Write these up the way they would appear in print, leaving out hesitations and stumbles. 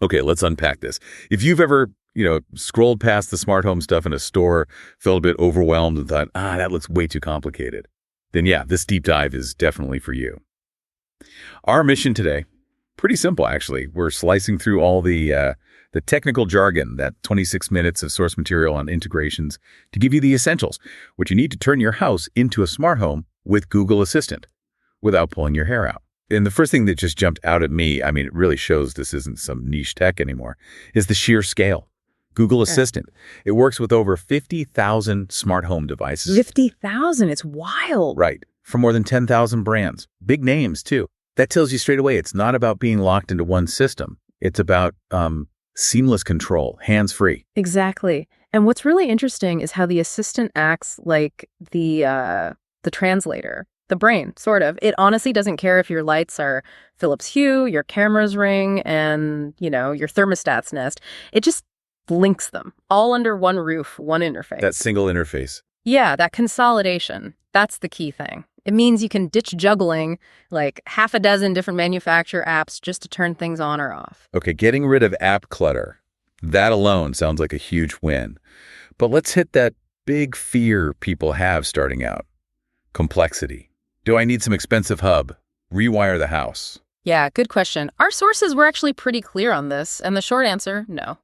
Okay, let's unpack this. If you've ever, scrolled past the smart home stuff in a store, felt a bit overwhelmed and thought, that looks way too complicated, then yeah, this deep dive is definitely for you. Our mission today, pretty simple actually. We're slicing through all the technical jargon, that 26 minutes of source material on integrations to give you the essentials, what you need to turn your house into a smart home with Google Assistant without pulling your hair out. And the first thing that just jumped out at me, it really shows this isn't some niche tech anymore, is the sheer scale. Google Assistant. It works with over 50,000 smart home devices. 50,000? It's wild. Right. For more than 10,000 brands. Big names, too. That tells you straight away it's not about being locked into one system. It's about seamless control, hands-free. Exactly. And what's really interesting is how the assistant acts like the translator. The brain, sort of. It honestly doesn't care if your lights are Philips Hue, your cameras ring, and, your thermostat's nest. It just links them all under one roof, one interface. That single interface. Yeah, that consolidation. That's the key thing. It means you can ditch juggling like half a dozen different manufacturer apps just to turn things on or off. Okay, getting rid of app clutter. That alone sounds like a huge win. But let's hit that big fear people have starting out. Complexity. Do I need some expensive hub? Rewire the house? Yeah, good question. Our sources were actually pretty clear on this, and the short answer, no.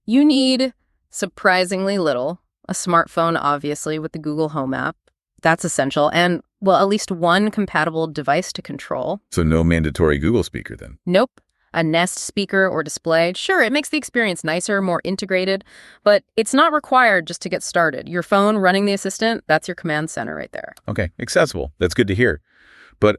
You need surprisingly little. A smartphone, obviously, with the Google Home app. That's essential. And, well, at least one compatible device to control. So no mandatory Google speaker then? Nope. A Nest speaker or display. Sure, it makes the experience nicer, more integrated, but it's not required just to get started. Your phone running the assistant, that's your command center right there. Okay, accessible. That's good to hear. But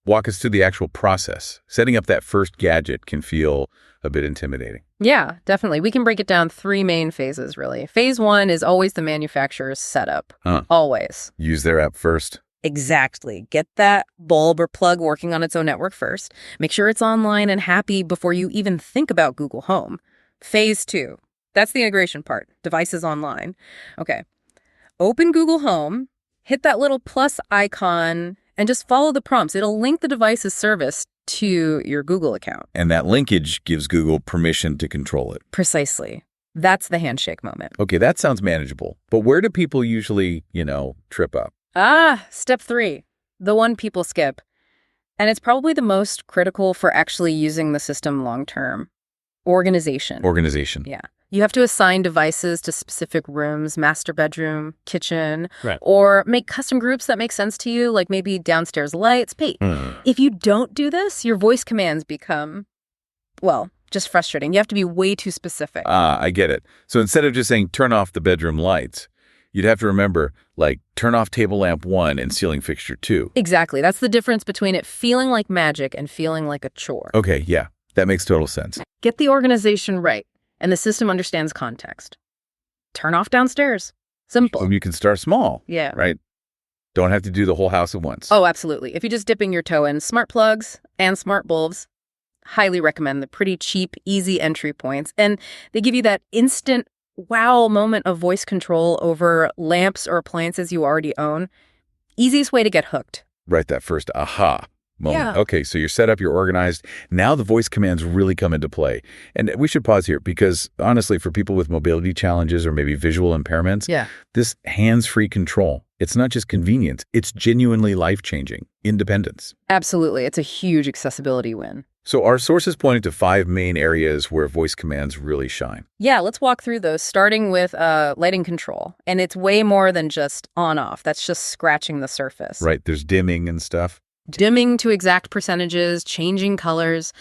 walk us through the actual process. Setting up that first gadget can feel a bit intimidating. Yeah, definitely. We can break it down 3 main phases, really. Phase 1 is always the manufacturer's setup. Always. Use their app first. Exactly. Get that bulb or plug working on its own network first. Make sure it's online and happy before you even think about Google Home. Phase 2. That's the integration part. Devices online. Okay. Open Google Home, hit that little plus icon, and just follow the prompts. It'll link the device's service to your Google account. And that linkage gives Google permission to control it. Precisely. That's the handshake moment. Okay, that sounds manageable. But where do people usually, trip up? Step 3, the one people skip. And it's probably the most critical for actually using the system long term. Organization. Organization. Yeah. You have to assign devices to specific rooms, master bedroom, kitchen, right. Or make custom groups that make sense to you, like maybe downstairs lights. If you don't do this, your voice commands become, just frustrating. You have to be way too specific. I get it. So instead of just saying, turn off the bedroom lights, you'd have to remember, turn off table lamp 1 and ceiling fixture 2. Exactly. That's the difference between it feeling like magic and feeling like a chore. Okay, yeah. That makes total sense. Get the organization right, and the system understands context. Turn off downstairs. Simple. You can start small. Yeah. Right? Don't have to do the whole house at once. Oh, absolutely. If you're just dipping your toe in smart plugs and smart bulbs, highly recommend the pretty cheap, easy entry points. And they give you that instant wow moment of voice control over lamps or appliances you already own. Easiest way to get hooked. Right, that first aha moment. Yeah. Okay, so you're set up, you're organized. Now the voice commands really come into play. And we should pause here because honestly, for people with mobility challenges or maybe visual impairments, this hands-free control, it's not just convenience, it's genuinely life-changing independence. Absolutely. It's a huge accessibility win. So our sources pointed to 5 main areas where voice commands really shine. Yeah, let's walk through those, starting with lighting control. And it's way more than just on-off. That's just scratching the surface. Right, there's dimming and stuff. Dimming to exact percentages, changing colors.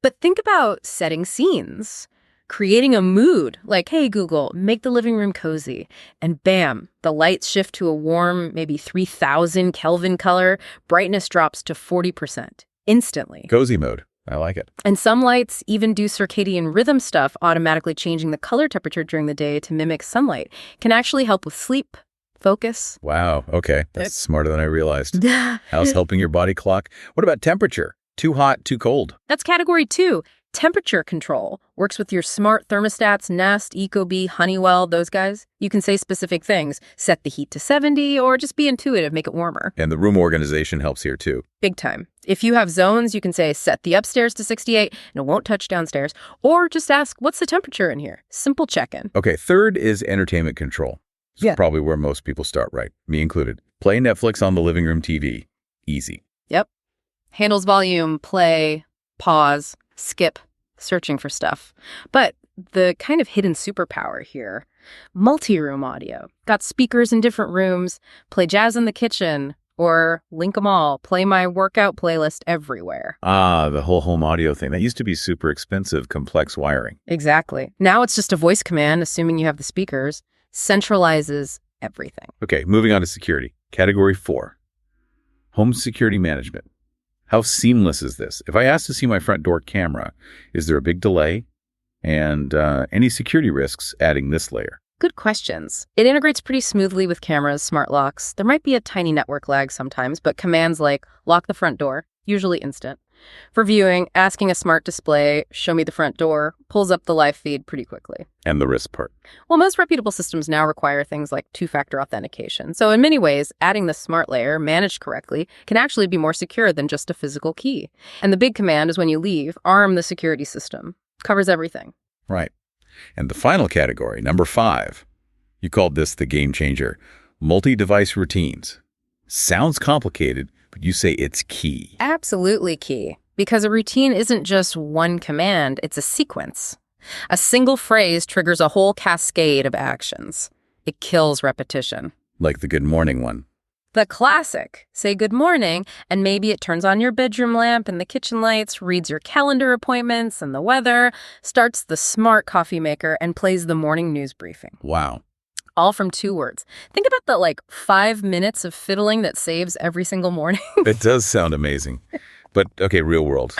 But think about setting scenes, creating a mood, like, hey, Google, make the living room cozy. And bam, the lights shift to a warm, maybe 3000 Kelvin color. Brightness drops to 40% instantly. Cozy mode. I like it. And some lights even do circadian rhythm stuff, automatically changing the color temperature during the day to mimic sunlight. Can actually help with sleep, focus. Wow. Okay. That's smarter than I realized. How's helping your body clock? What about temperature? Too hot, too cold? That's category 2. Temperature control works with your smart thermostats, Nest, Ecobee, Honeywell, those guys. You can say specific things, set the heat to 70, or just be intuitive, make it warmer. And the room organization helps here too. Big time. If you have zones, you can say set the upstairs to 68 and it won't touch downstairs, or just ask, what's the temperature in here? Simple check-in. Okay, third is entertainment control. It's Yeah. probably where most people start, right? Me included. Play Netflix on the living room TV. Easy. Yep. Handles volume, play, pause, skip, searching for stuff. But the kind of hidden superpower here, multi-room audio. Got speakers in different rooms, play jazz in the kitchen, or link them all, play my workout playlist everywhere. Ah, the whole home audio thing. That used to be super expensive, complex wiring. Exactly. Now it's just a voice command, assuming you have the speakers, centralizes everything. Okay, moving on to security. Category 4, home security management. How seamless is this? If I ask to see my front door camera, is there a big delay? And any security risks adding this layer? Good questions. It integrates pretty smoothly with cameras, smart locks. There might be a tiny network lag sometimes, but commands like lock the front door, usually instant. For viewing, asking a smart display, show me the front door, pulls up the live feed pretty quickly. And the risk part. Well, most reputable systems now require things like two-factor authentication. So in many ways, adding the smart layer, managed correctly, can actually be more secure than just a physical key. And the big command is when you leave, arm the security system. Covers everything. Right. And the final category, number 5, you called this the game changer, multi-device routines. Sounds complicated, but you say it's key. Absolutely key. Because a routine isn't just one command, it's a sequence. A single phrase triggers a whole cascade of actions. It kills repetition. Like the good morning one. The classic. Say good morning, and maybe it turns on your bedroom lamp and the kitchen lights, reads your calendar appointments and the weather, starts the smart coffee maker, and plays the morning news briefing. Wow. All from 2 words. Think about the 5 minutes of fiddling that saves every single morning. It does sound amazing. But, okay, real world.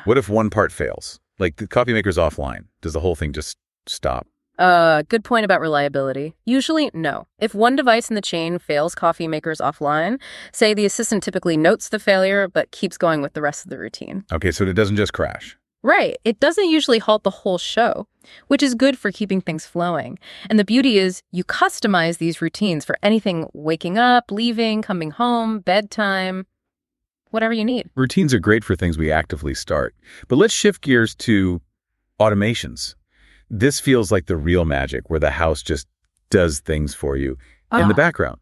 What if one part fails? Like the coffee maker's offline. Does the whole thing just stop? Good point about reliability. Usually, no. If one device in the chain fails coffee makers offline, say the assistant typically notes the failure but keeps going with the rest of the routine. Okay, so it doesn't just crash. Right. It doesn't usually halt the whole show, which is good for keeping things flowing. And the beauty is you customize these routines for anything waking up, leaving, coming home, bedtime, whatever you need. Routines are great for things we actively start. But let's shift gears to automations. This feels like the real magic where the house just does things for you in the background,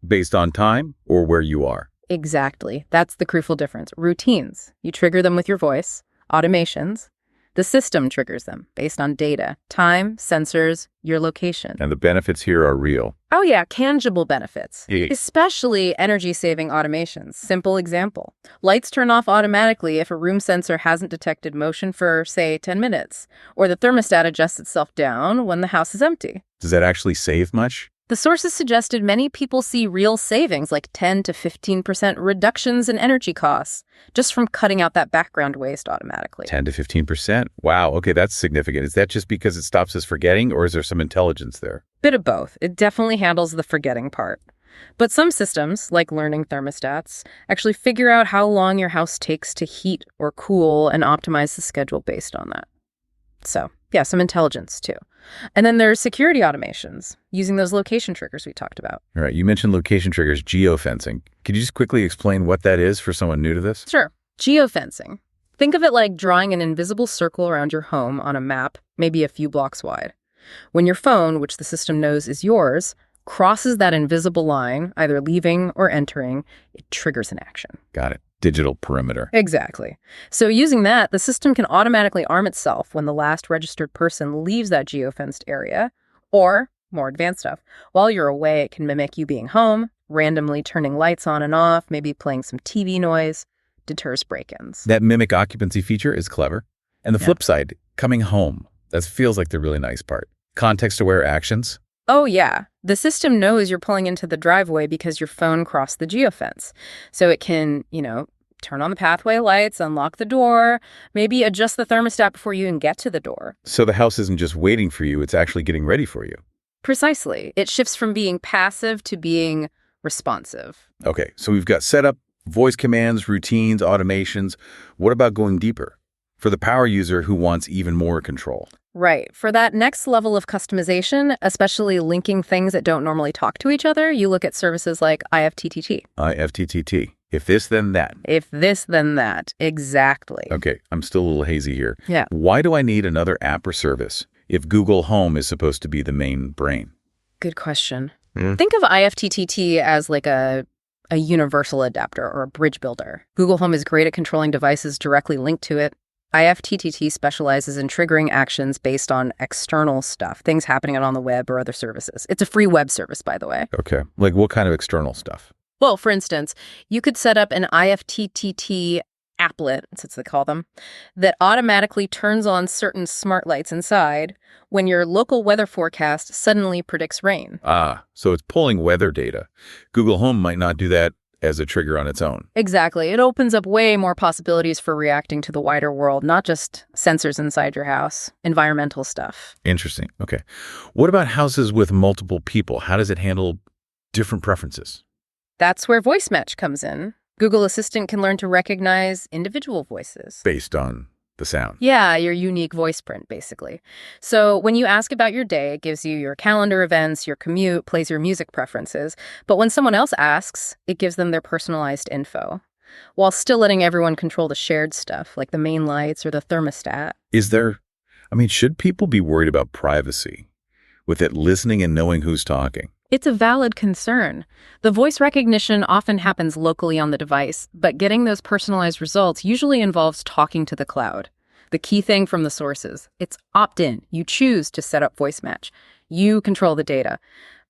based on time or where you are. Exactly. That's the crucial difference. Routines. You trigger them with your voice. Automations. The system triggers them based on data, time, sensors, your location. And the benefits here are real. Oh yeah, tangible benefits, Yeah. especially energy-saving automations. Simple example. Lights turn off automatically if a room sensor hasn't detected motion for, say, 10 minutes, or the thermostat adjusts itself down when the house is empty. Does that actually save much? The sources suggested many people see real savings, like 10 to 15% reductions in energy costs, just from cutting out that background waste automatically. 10 to 15%? Wow, okay, that's significant. Is that just because it stops us forgetting, or is there some intelligence there? Bit of both. It definitely handles the forgetting part. But some systems, like learning thermostats, actually figure out how long your house takes to heat or cool and optimize the schedule based on that. So, yeah, some intelligence too. And then there's security automations, using those location triggers we talked about. All right, you mentioned location triggers, geofencing. Could you just quickly explain what that is for someone new to this? Sure. Geofencing. Think of it like drawing an invisible circle around your home on a map, maybe a few blocks wide. When your phone, which the system knows is yours, crosses that invisible line, either leaving or entering, it triggers an action. Got it. Digital perimeter. Exactly. So using that, the system can automatically arm itself when the last registered person leaves that geofenced area, or, more advanced stuff, while you're away, it can mimic you being home, randomly turning lights on and off, maybe playing some TV noise, deters break-ins. That mimic occupancy feature is clever. And the flip side, coming home. That feels like the really nice part. Context-aware actions. Oh, yeah. The system knows you're pulling into the driveway because your phone crossed the geofence. So it can, turn on the pathway lights, unlock the door, maybe adjust the thermostat before you even get to the door. So the house isn't just waiting for you, it's actually getting ready for you. Precisely. It shifts from being passive to being responsive. Okay, so we've got setup, voice commands, routines, automations. What about going deeper? for the power user who wants even more control. Right. For that next level of customization, especially linking things that don't normally talk to each other, you look at services like IFTTT. IFTTT. If this, then that. If this, then that. Exactly. Okay, I'm still a little hazy here. Yeah. Why do I need another app or service if Google Home is supposed to be the main brain? Good question. Think of IFTTT as like a universal adapter or a bridge builder. Google Home is great at controlling devices directly linked to it. IFTTT specializes in triggering actions based on external stuff, things happening on the web or other services. It's a free web service, by the way. Okay, like what kind of external stuff? Well, for instance, you could set up an IFTTT applet, as they call them, that automatically turns on certain smart lights inside when your local weather forecast suddenly predicts rain. So it's pulling weather data. Google Home might not do that as a trigger on its own. Exactly. It opens up way more possibilities for reacting to the wider world, not just sensors inside your house, environmental stuff. Interesting. Okay. What about houses with multiple people? How does it handle different preferences? That's where voice match comes in. Google Assistant can learn to recognize individual voices. Based on the sound. Yeah, your unique voice print, basically. So when you ask about your day, it gives you your calendar events, your commute, plays your music preferences. But when someone else asks, it gives them their personalized info, while still letting everyone control the shared stuff, like the main lights or the thermostat. Should people be worried about privacy with it listening and knowing who's talking? It's a valid concern. The voice recognition often happens locally on the device, but getting those personalized results usually involves talking to the cloud. The key thing from the sources, it's opt-in. You choose to set up voice match. You control the data.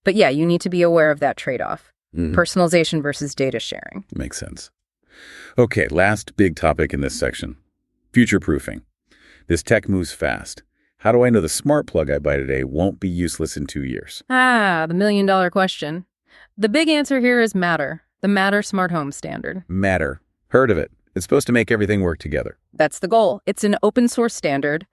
But yeah, you need to be aware of that trade-off. Personalization versus data sharing. Makes sense. Okay, last big topic in this section. Future-proofing. This tech moves fast. How do I know the smart plug I buy today won't be useless in 2 years? The million-dollar question. The big answer here is Matter, the Matter smart home standard. Matter. Heard of it. It's supposed to make everything work together. That's the goal. It's an open source standard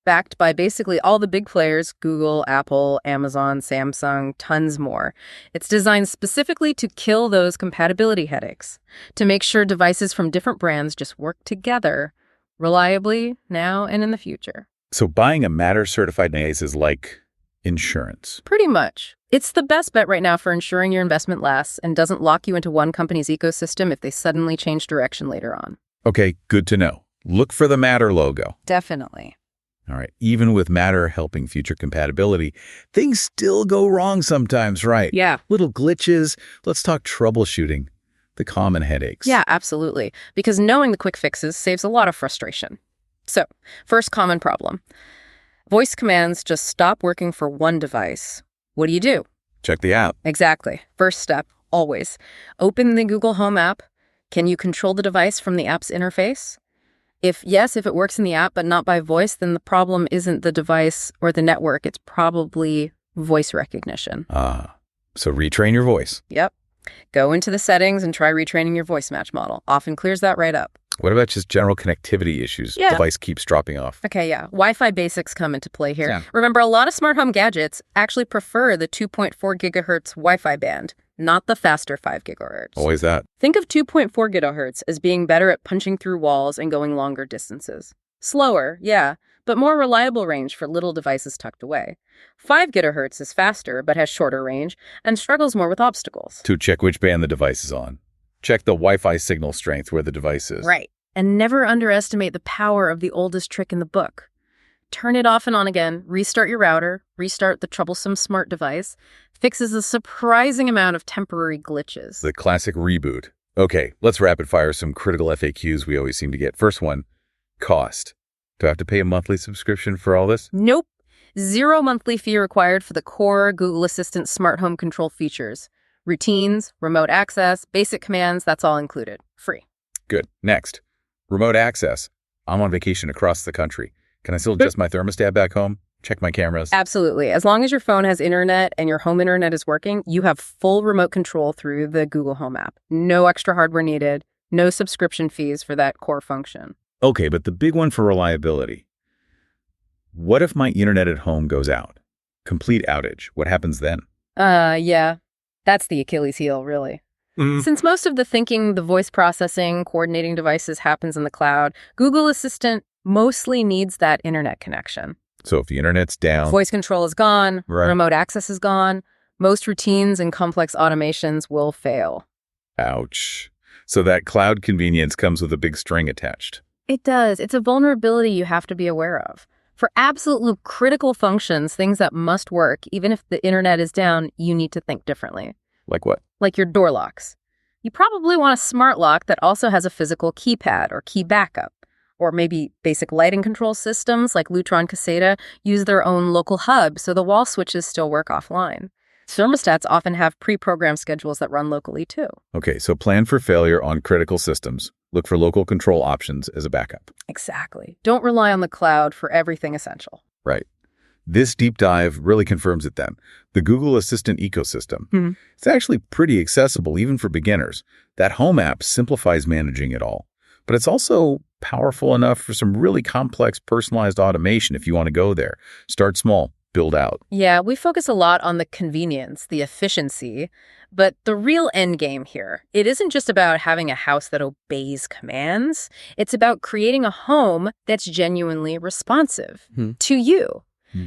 backed by basically all the big players, Google, Apple, Amazon, Samsung, tons more. It's designed specifically to kill those compatibility headaches, to make sure devices from different brands just work together reliably now and in the future. So buying a Matter certified device is like insurance. Pretty much. It's the best bet right now for ensuring your investment lasts and doesn't lock you into one company's ecosystem if they suddenly change direction later on. Okay, good to know. Look for the Matter logo. Definitely. All right, even with Matter helping future compatibility, things still go wrong sometimes, right? Yeah. Little glitches. Let's talk troubleshooting, the common headaches. Yeah, absolutely. Because knowing the quick fixes saves a lot of frustration. So, first common problem. Voice commands just stop working for one device. What do? Check the app. Exactly. First step, always. Open the Google Home app. Can you control the device from the app's interface? If it works in the app but not by voice, then the problem isn't the device or the network. It's probably voice recognition. So retrain your voice. Yep. Go into the settings and try retraining your voice match model. Often clears that right up. What about just general connectivity issues? Yeah. Device keeps dropping off. Okay, yeah. Wi-Fi basics come into play here. Yeah. Remember, a lot of smart home gadgets actually prefer the 2.4 gigahertz Wi-Fi band, not the faster 5 gigahertz. Always that. Think of 2.4 gigahertz as being better at punching through walls and going longer distances. Slower, yeah, but more reliable range for little devices tucked away. 5 gigahertz is faster but has shorter range and struggles more with obstacles. To check which band the device is on. Check the Wi-Fi signal strength where the device is. Right. And never underestimate the power of the oldest trick in the book. Turn it off and on again, restart your router, restart the troublesome smart device. Fixes a surprising amount of temporary glitches. The classic reboot. Okay, let's rapid fire some critical FAQs we always seem to get. First one, cost. Do I have to pay a monthly subscription for all this? Nope. 0 monthly fee required for the core Google Assistant smart home control features. Routines, remote access, basic commands, that's all included. Free. Good. Next, remote access. I'm on vacation across the country. Can I still adjust my thermostat back home? Check my cameras? Absolutely. As long as your phone has internet and your home internet is working, you have full remote control through the Google Home app. No extra hardware needed. No subscription fees for that core function. Okay, but the big one for reliability. What if my internet at home goes out? Complete outage. What happens then? Yeah. That's the Achilles heel, really. Since most of the thinking, the voice processing, coordinating devices happens in the cloud, Google Assistant mostly needs that internet connection. So if the internet's down, Voice control is gone, Right. remote access is gone, most routines and complex automations will fail. ouch. So that cloud convenience comes with a big string attached. It does. It's a vulnerability you have to be aware of. For absolute critical functions, things that must work, even if the internet is down, you need to think differently. Like what? Like your door locks. You probably want a smart lock that also has a physical keypad or key backup. Or maybe basic lighting control systems like Lutron Caseta use their own local hub so the wall switches still work offline. Thermostats often have pre-programmed schedules that run locally too. Okay, so plan for failure on critical systems. Look for local control options as a backup. Exactly. Don't rely on the cloud for everything essential. Right. This deep dive really confirms it then. The Google Assistant ecosystem. It's actually pretty accessible even for beginners. That Home app simplifies managing it all. But it's also powerful enough for some really complex personalized automation if you want to go there. Start small, build out. Yeah, we focus a lot on the convenience, the efficiency, but the real end game here, it isn't just about having a house that obeys commands. It's about creating a home that's genuinely responsive to you,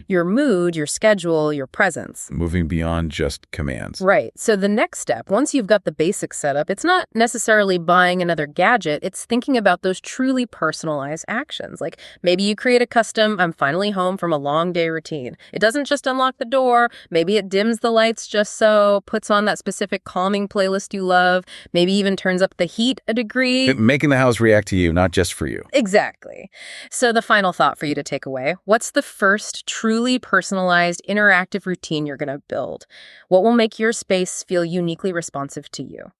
your mood, your schedule, your presence. Moving beyond just commands. Right. So the next step, once you've got the basics set up, it's not necessarily buying another gadget. It's thinking about those truly personalized actions. Like maybe you create a custom, I'm finally home from a long day routine. It doesn't just unlock the door. Maybe it dims the lights just so, puts on that specific calming playlist you love, maybe even turns up the heat a degree. Making the house react to you, not just for you. Exactly. So the final thought for you to take away, what's the first truly personalized, interactive routine you're going to build? What will make your space feel uniquely responsive to you?